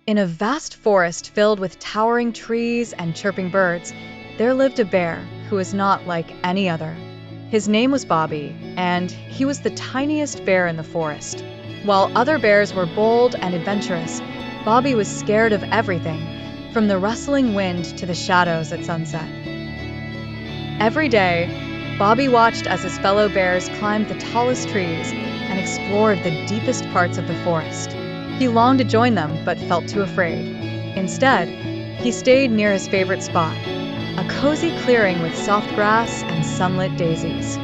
In a vast forest filled with towering trees and chirping birds, there lived a bear who was not like any other. His name was Bobby, and he was the tiniest bear in the forest. While other bears were bold and adventurous, Bobby was scared of everything, from the rustling wind to the shadows at sunset. Every day, Bobby watched as his fellow bears climbed the tallest trees and explored the deepest parts of the forest. He longed to join them, but felt too afraid. Instead, he stayed near his favorite spot, a cozy clearing with soft grass and sunlit daisies.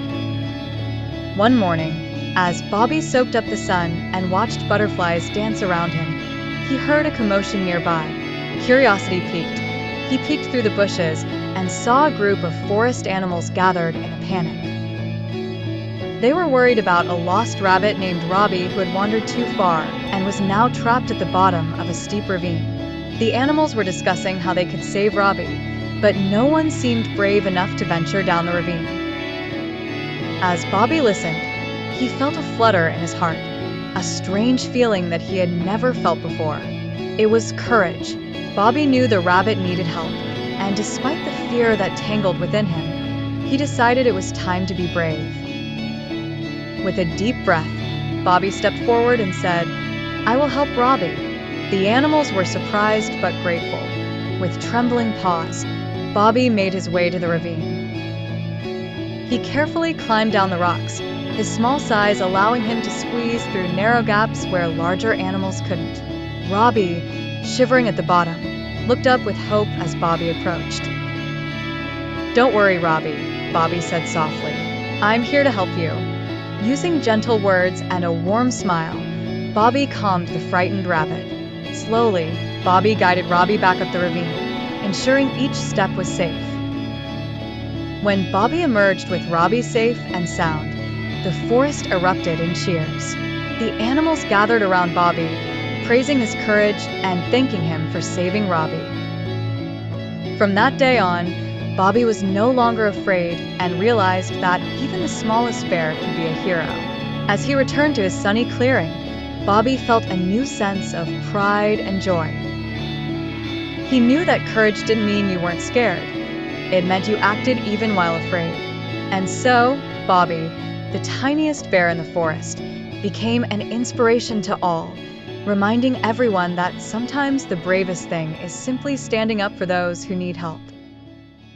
One morning, as Bobby soaked up the sun and watched butterflies dance around him, he heard a commotion nearby. Curiosity piqued. He peeked through the bushes and saw a group of forest animals gathered in a panic. They were worried about a lost rabbit named Robbie who had wandered too far and was now trapped at the bottom of a steep ravine. The animals were discussing how they could save Robbie, but no one seemed brave enough to venture down the ravine. As Bobby listened, he felt a flutter in his heart, a strange feeling that he had never felt before. It was courage. Bobby knew the rabbit needed help, and despite the fear that tangled within him, he decided it was time to be brave. With a deep breath, Bobby stepped forward and said, "I will help Robbie." The animals were surprised but grateful. With trembling paws, Bobby made his way to the ravine. He carefully climbed down the rocks, his small size allowing him to squeeze through narrow gaps where larger animals couldn't. Robbie, shivering at the bottom, looked up with hope as Bobby approached. "Don't worry, Robbie," Bobby said softly. "I'm here to help you." Using gentle words and a warm smile, Bobby calmed the frightened rabbit. Slowly, Bobby guided Robbie back up the ravine, ensuring each step was safe. When Bobby emerged with Robbie safe and sound, the forest erupted in cheers. The animals gathered around Bobby, praising his courage and thanking him for saving Robbie. From that day on, Bobby was no longer afraid and realized that even the smallest bear could be a hero. As he returned to his sunny clearing, Bobby felt a new sense of pride and joy. He knew that courage didn't mean you weren't scared. It meant you acted even while afraid. And so, Bobby, the tiniest bear in the forest, became an inspiration to all, reminding everyone that sometimes the bravest thing is simply standing up for those who need help.